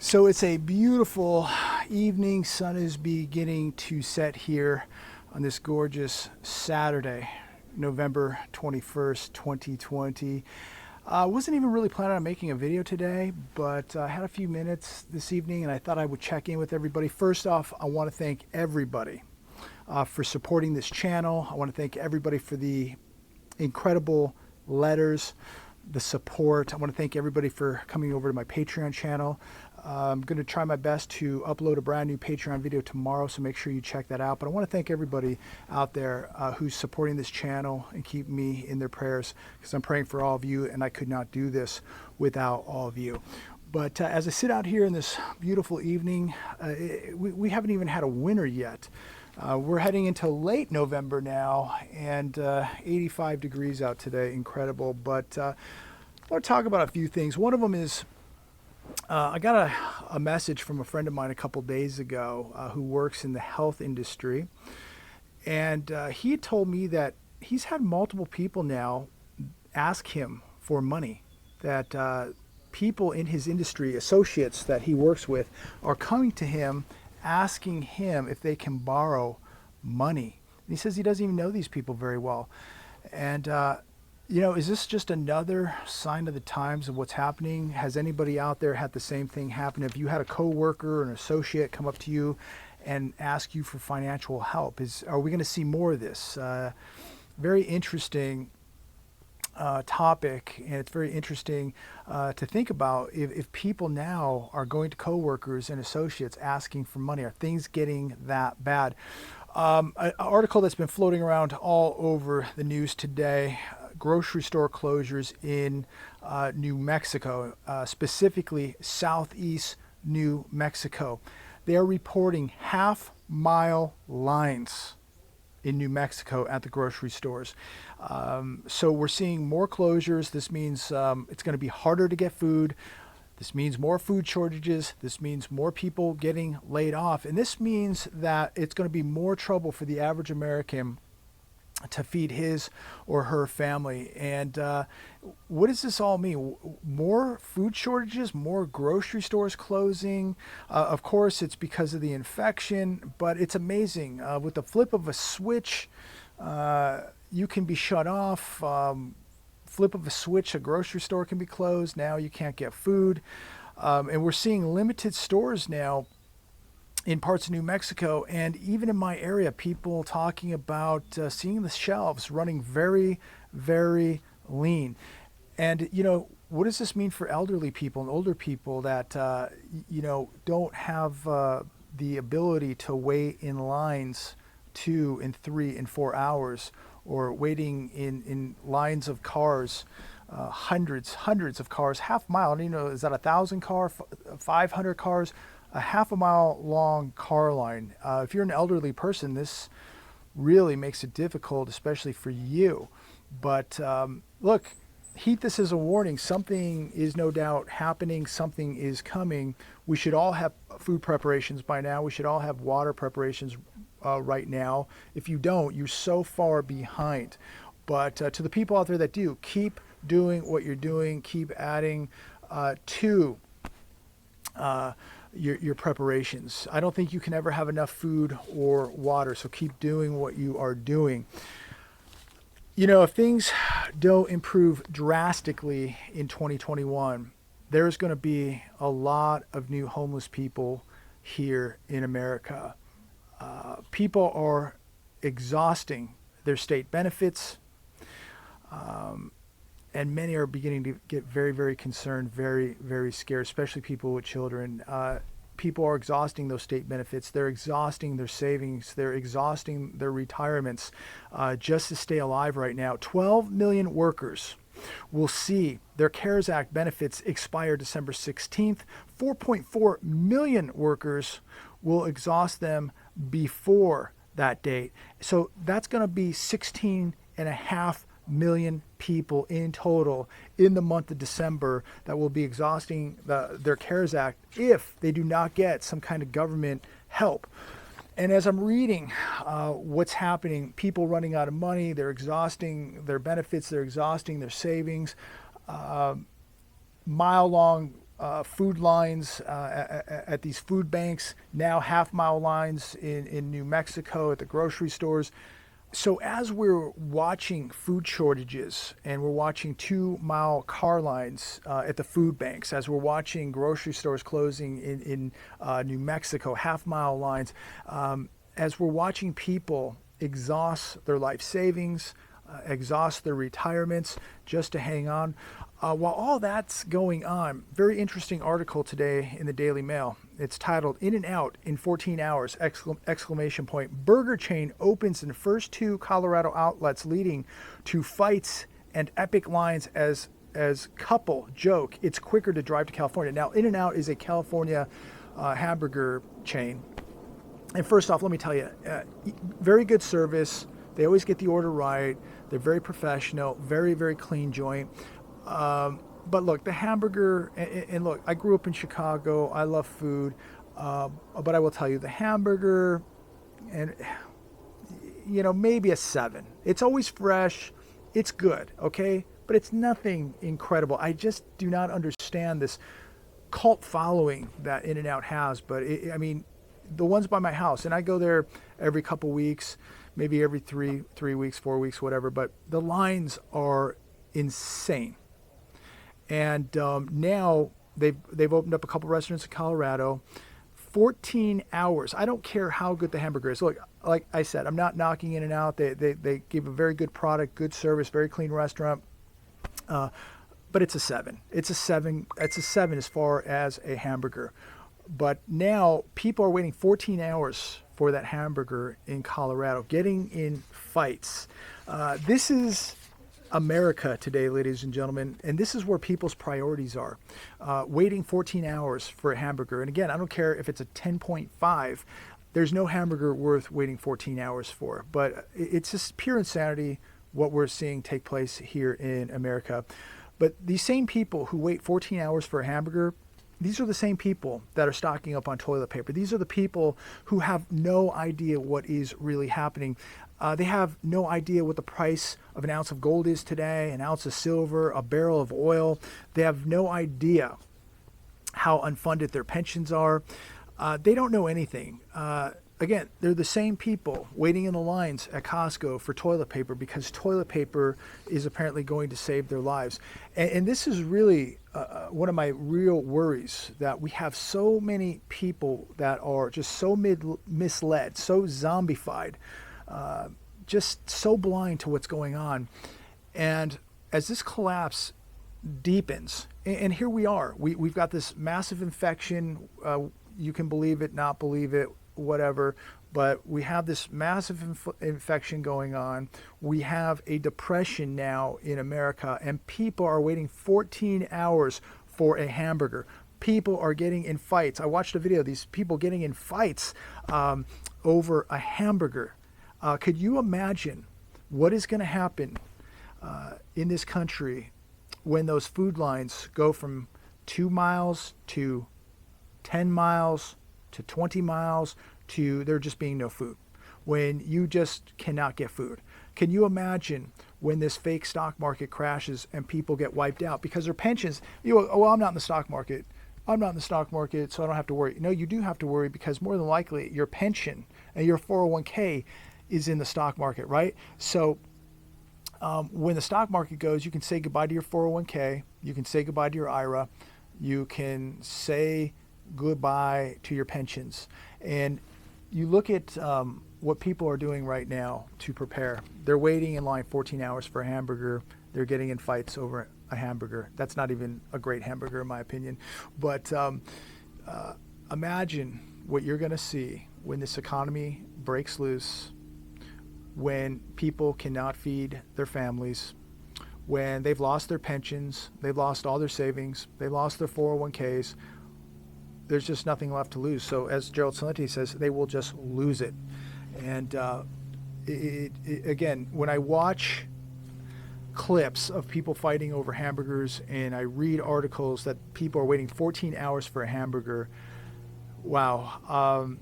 So it's a beautiful evening. Sun is beginning to set here on this gorgeous Saturday, November 21st, 2020. I wasn't even really planning on making a video today, but I had a few minutes this evening and I thought I would check in with everybody. First off, I want to thank everybody for supporting this channel. I want to thank everybody for the incredible letters, the support. I want to thank everybody for coming over to my Patreon channel. I'm going to try my best to upload a brand new Patreon video tomorrow, so make sure you check that out. But I want to thank everybody out there who's supporting this channel and keep me in their prayers, because I'm praying for all of you, and I could not do this without all of you. But as I sit out here in this beautiful evening, we haven't even had a winter yet. We're heading into late November now, and 85 degrees out today. Incredible. But I want to talk about a few things. One of them is I got a message from a friend of mine a couple days ago who works in the health industry. And he had told me that he's had multiple people now ask him for money, that people in his industry, associates that he works with, are coming to him asking him if they can borrow money. And he says he doesn't even know these people very well. And you know, is this just another sign of the times of what's happening? Has anybody out there had the same thing happen? If you had a coworker or an associate come up to you and ask you for financial help, are we going to see more of this? Very interesting topic, and it's very interesting to think about if people now are going to coworkers and associates asking for money. Are things getting that bad? An article that's been floating around all over the news today: grocery store closures in New Mexico, specifically southeast New Mexico. They are reporting half-mile lines in New Mexico at the grocery stores. So we're seeing more closures. This means it's going to be harder to get food. This means more food shortages. This means more people getting laid off. And this means that it's going to be more trouble for the average American to feed his or her family. And what does this all mean? More food shortages, more grocery stores closing. Of course, it's because of the infection, but it's amazing. With the flip of a switch, you can be shut off. Flip of a switch, a grocery store can be closed. Now you can't get food. And we're seeing limited stores now in parts of New Mexico, and even in my area, people talking about seeing the shelves running very, very lean. And, you know, what does this mean for elderly people and older people that, you know, don't have the ability to wait in lines 2 and 3 and 4 hours, or waiting in lines of cars, hundreds of cars, half mile? You know, is that 1,000 cars, 500 cars? A half a mile long car line. If you're an elderly person, this really makes it difficult, especially for you. But look, heed this as a warning. Something is no doubt happening. Something is coming. We should all have food preparations by now. We should all have water preparations right now. If you don't, you're so far behind. But to the people out there that do, keep doing what you're doing. Keep adding to your preparations. I don't think you can ever have enough food or water, so keep doing what you are doing. You know, if things don't improve drastically in 2021, there's going to be a lot of new homeless people here in America. People are exhausting their state benefits, and many are beginning to get very, very concerned, very, very scared, especially people with children. People are exhausting those state benefits. They're exhausting their savings. They're exhausting their retirements just to stay alive right now. 12 million workers will see their CARES Act benefits expire December 16th. 4.4 million workers will exhaust them before that date. So that's going to be 16.5 million people in total in the month of December that will be exhausting their CARES Act if they do not get some kind of government help. And as I'm reading what's happening, people running out of money, they're exhausting their benefits, they're exhausting their savings, mile-long food lines at these food banks, now half-mile lines in New Mexico at the grocery stores. So as we're watching food shortages and we're watching 2 mile car lines at the food banks, as we're watching grocery stores closing in New Mexico, half-mile lines, as we're watching people exhaust their life savings, exhaust their retirements just to hang on. While all that's going on, very interesting article today in the Daily Mail. It's titled "In and Out in 14 Hours!" Exclamation point. Burger chain opens in first 2 Colorado outlets, leading to fights and epic lines as couple joke it's quicker to drive to California. Now, In and Out is a California hamburger chain. And first off, let me tell you, very good service. They always get the order right. They're very professional, very, very clean joint. But look, the hamburger, and look, I grew up in Chicago. I love food. But I will tell you, the hamburger, and maybe a 7. It's always fresh. It's good, okay? But it's nothing incredible. I just do not understand this cult following that In-N-Out has. But I mean, the ones by my house, and I go there every couple weeks, maybe every 3 weeks, 4 weeks, whatever. But the lines are insane. And now they've opened up a couple restaurants in Colorado. 14 hours. I don't care how good the hamburger is. Look, like I said, I'm not knocking In-N-Out. They give a very good product, good service, very clean restaurant. But it's a 7. It's a 7. It's a 7 as far as a hamburger. But now people are waiting 14 hours for that hamburger in Colorado, getting in fights. This is America today, ladies and gentlemen, and this is where people's priorities are. Waiting 14 hours for a hamburger. And again, I don't care if it's a 10.5. There's no hamburger worth waiting 14 hours for. But it's just pure insanity what we're seeing take place here in America. But these same people who wait 14 hours for a hamburger, these are the same people that are stocking up on toilet paper. These are the people who have no idea what is really happening. They have no idea what the price of an ounce of gold is today, an ounce of silver, a barrel of oil. They have no idea how unfunded their pensions are. They don't know anything. Again, they're the same people waiting in the lines at Costco for toilet paper because toilet paper is apparently going to save their lives. And this is really one of my real worries, that we have so many people that are just so misled, so zombified, just so blind to what's going on. And as this collapse deepens, and here we are, we've got this massive infection. You can believe it, not believe it, whatever, but we have this massive infection going on. We have a depression now in America, and people are waiting 14 hours for a hamburger. People are getting in fights. I watched a video of these people getting in fights over a hamburger. Could you imagine what is going to happen in this country when those food lines go from 2 miles to 10 miles to 20 miles to there just being no food, when you just cannot get food? Can you imagine when this fake stock market crashes and people get wiped out because their pensions, oh, well, I'm not in the stock market. I'm not in the stock market, so I don't have to worry. No, you do have to worry, because more than likely your pension and your 401k is in the stock market, right? So when the stock market goes, you can say goodbye to your 401k. You can say goodbye to your IRA. You can say goodbye to your pensions. And you look at what people are doing right now to prepare. They're waiting in line 14 hours for a hamburger. They're getting in fights over a hamburger. That's not even a great hamburger, in my opinion. But imagine what you're going to see when this economy breaks loose, when people cannot feed their families, when they've lost their pensions, they've lost all their savings, they lost their 401ks. There's just nothing left to lose. So as Gerald Celente says, they will just lose it. And again, when I watch clips of people fighting over hamburgers and I read articles that people are waiting 14 hours for a hamburger, wow.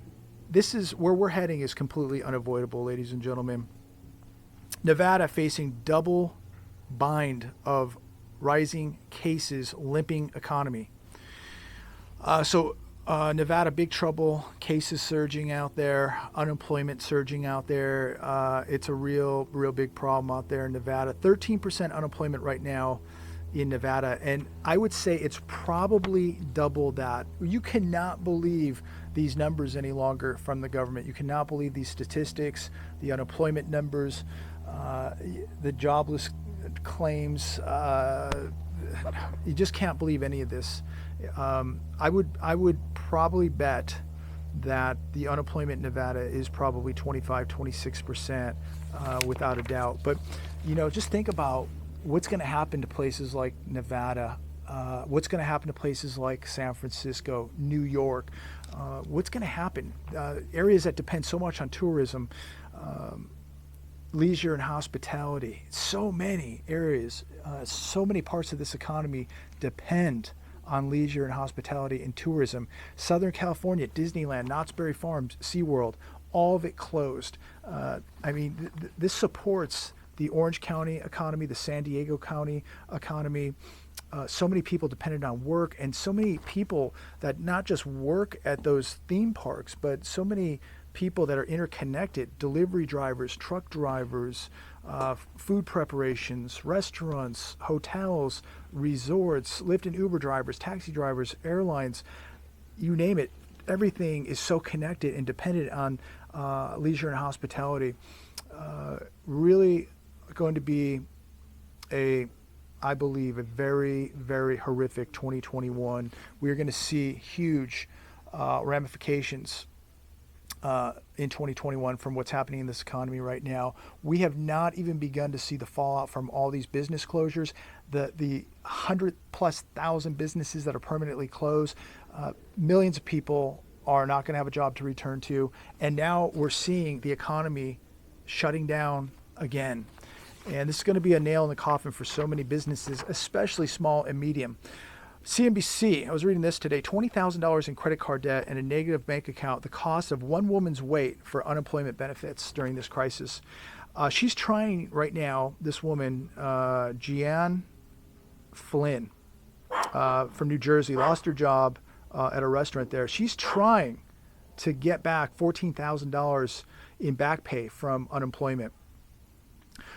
This is where we're heading, is completely unavoidable, ladies and gentlemen. Nevada facing double bind of rising cases, limping economy. Nevada, big trouble. Cases surging out there. Unemployment surging out there. It's a real big problem out there in Nevada. 13% unemployment right now in Nevada, and I would say it's probably double that. You cannot believe these numbers any longer from the government. You cannot believe these statistics, the unemployment numbers, the jobless claims. You just can't believe any of this. I would probably bet that the unemployment in Nevada is probably 25, 26%, without a doubt. But, just think about what's going to happen to places like Nevada, what's going to happen to places like San Francisco, New York, what's going to happen. Areas that depend so much on tourism, leisure and hospitality. So many areas, so many parts of this economy depend on leisure and hospitality and tourism. Southern California, Disneyland, Knott's Berry Farms, SeaWorld, all of it closed. This supports the Orange County economy, the San Diego County economy. So many people dependent on work, and so many people that not just work at those theme parks, but so many people that are interconnected: delivery drivers, truck drivers, food preparations, restaurants, hotels, resorts, Lyft and Uber drivers, taxi drivers, airlines, you name it. Everything is so connected and dependent on leisure and hospitality. Really going to be I believe, a very, very horrific 2021. We're going to see huge ramifications in 2021 from what's happening in this economy right now. We have not even begun to see the fallout from all these business closures, the 100,000+ businesses that are permanently closed. Millions of people are not going to have a job to return to. And now we're seeing the economy shutting down again. And this is going to be a nail in the coffin for so many businesses, especially small and medium. CNBC, I was reading this today, $20,000 in credit card debt and a negative bank account, the cost of one woman's wait for unemployment benefits during this crisis. She's trying right now, this woman, Jeanne Flynn from New Jersey, lost her job at a restaurant there. She's trying to get back $14,000 in back pay from unemployment.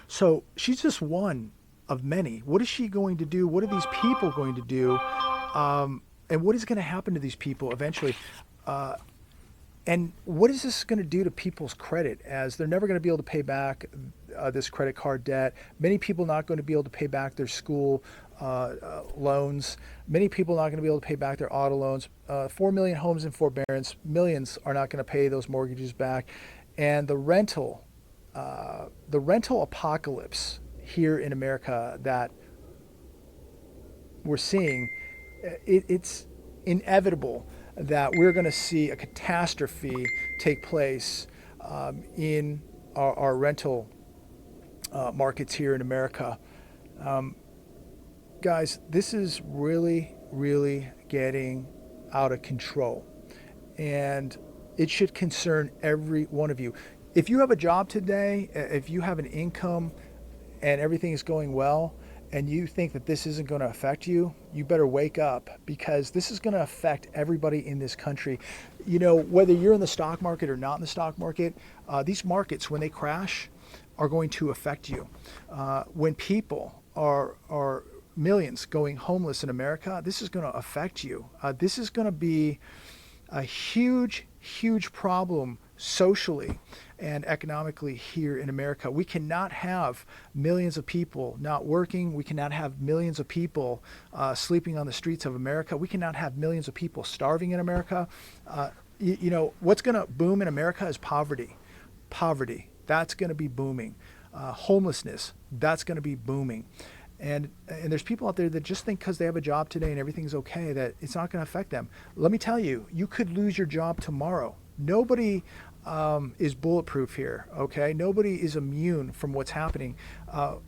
So she's just one of many. What is she going to do? What are these people going to do? And what is going to happen to these people eventually? And what is this going to do to people's credit, as they're never going to be able to pay back this credit card debt? Many people not going to be able to pay back their school loans. Many people not going to be able to pay back their auto loans. 4 million homes in forbearance. Millions are not going to pay those mortgages back. And the rental apocalypse here in America that we're seeing, it's inevitable that we're going to see a catastrophe take place in our rental markets here in America. Guys, this is really, really getting out of control, and it should concern every one of you. If you have a job today, if you have an income and everything is going well, and you think that this isn't going to affect you, you better wake up, because this is going to affect everybody in this country. Whether you're in the stock market or not in the stock market, these markets, when they crash, are going to affect you. When people are millions going homeless in America, this is going to affect you. This is going to be a huge, huge problem socially and economically here in America. We cannot have millions of people not working. We cannot have millions of people sleeping on the streets of America. We cannot have millions of people starving in America. What's going to boom in America is poverty. Poverty, that's going to be booming. Homelessness, that's going to be booming. And there's people out there that just think because they have a job today and everything's okay, that it's not going to affect them. Let me tell you, you could lose your job tomorrow. Nobody is bulletproof here, okay? Nobody is immune from what's happening. A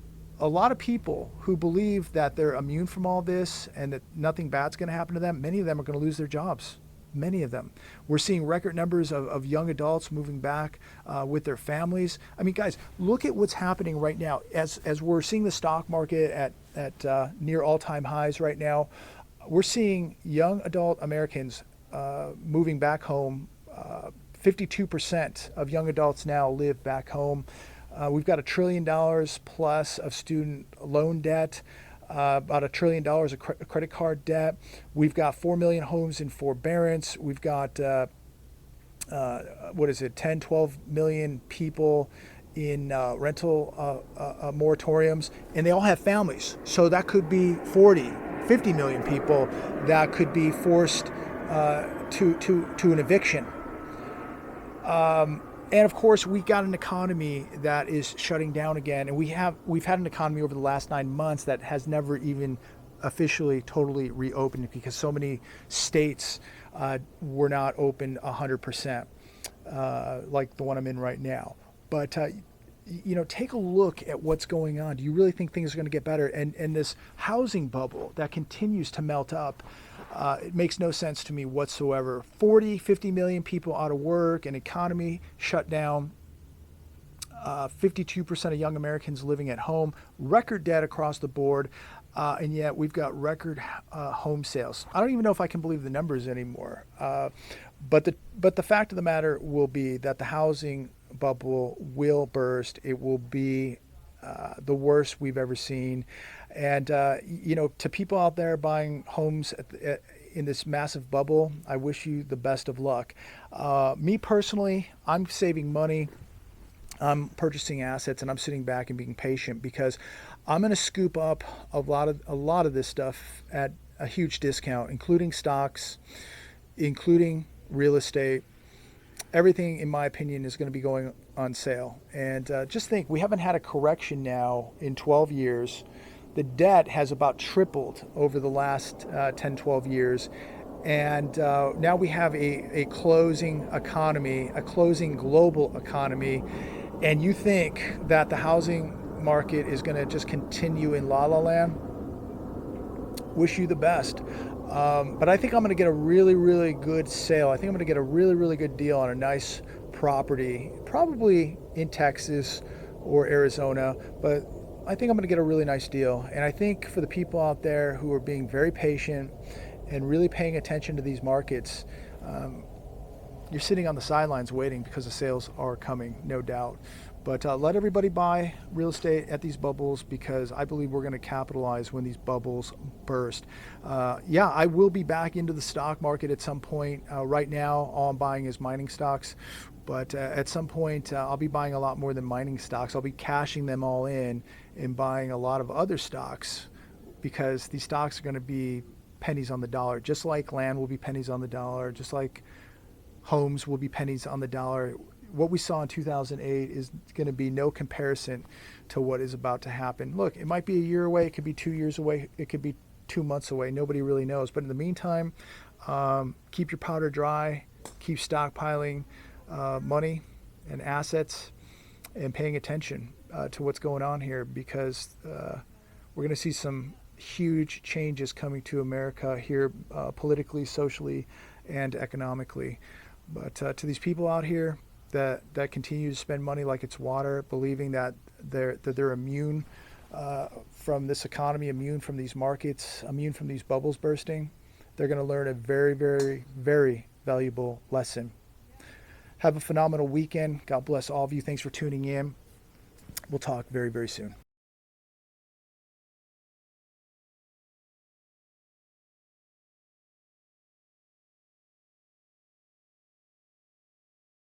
lot of people who believe that they're immune from all this and that nothing bad's going to happen to them, many of them are going to lose their jobs. Many of them. We're seeing record numbers of young adults moving back with their families. I mean, guys, look at what's happening right now. As we're seeing the stock market at near all-time highs right now, we're seeing young adult Americans moving back home. 52% of young adults now live back home. We've got $1 trillion plus of student loan debt, about $1 trillion of credit card debt. We've got 4 million homes in forbearance. We've got, 10, 12 million people in rental moratoriums, and they all have families. So that could be 40, 50 million people that could be forced to an eviction. And of course, we got an economy that is shutting down again, and we've had an economy over the last 9 months that has never even officially totally reopened because so many states were not open 100%, like the one I'm in right now. But take a look at what's going on. Do you really think things are going to get better? And this housing bubble that continues to melt up, it makes no sense to me whatsoever. 40, 50 million people out of work, an economy shut down, 52% of young Americans living at home, record debt across the board, and yet we've got record home sales. I don't even know if I can believe the numbers anymore. But the fact of the matter will be that the housing bubble will burst. It will be the worst we've ever seen. And, to people out there buying homes in this massive bubble, I wish you the best of luck. Me personally, I'm saving money. I'm purchasing assets, and I'm sitting back and being patient because I'm going to scoop up a lot of this stuff at a huge discount, including stocks, including real estate. Everything, in my opinion, is going to be going on sale. And just think, we haven't had a correction now in 12 years. The debt has about tripled over the last 10, 12 years. And now we have a closing economy, a closing global economy. And you think that the housing market is going to just continue in la la land? Wish you the best. But I think I'm going to get a really, really good sale. I think I'm going to get a really, really good deal on a nice property, probably in Texas or Arizona. But I think I'm going to get a really nice deal. And I think for the people out there who are being very patient and really paying attention to these markets, you're sitting on the sidelines waiting because the sales are coming, no doubt. But let everybody buy real estate at these bubbles because I believe we're going to capitalize when these bubbles burst. I will be back into the stock market at some point. Right now, all I'm buying is mining stocks. But at some point, I'll be buying a lot more than mining stocks. I'll be cashing them all in and buying a lot of other stocks because these stocks are going to be pennies on the dollar, just like land will be pennies on the dollar, just like homes will be pennies on the dollar. What we saw in 2008 is going to be no comparison to what is about to happen. Look, it might be a year away. It could be 2 years away. It could be 2 months away. Nobody really knows. But in the meantime, keep your powder dry. Keep stockpiling money and assets and paying attention to what's going on here because we're going to see some huge changes coming to America here politically, socially, and economically. But to these people out here that continue to spend money like it's water, believing that they're immune from this economy, immune from these markets, immune from these bubbles bursting, they're going to learn a very, very, very valuable lesson. Have a phenomenal weekend. God bless all of you. Thanks for tuning in. We'll talk very, very soon.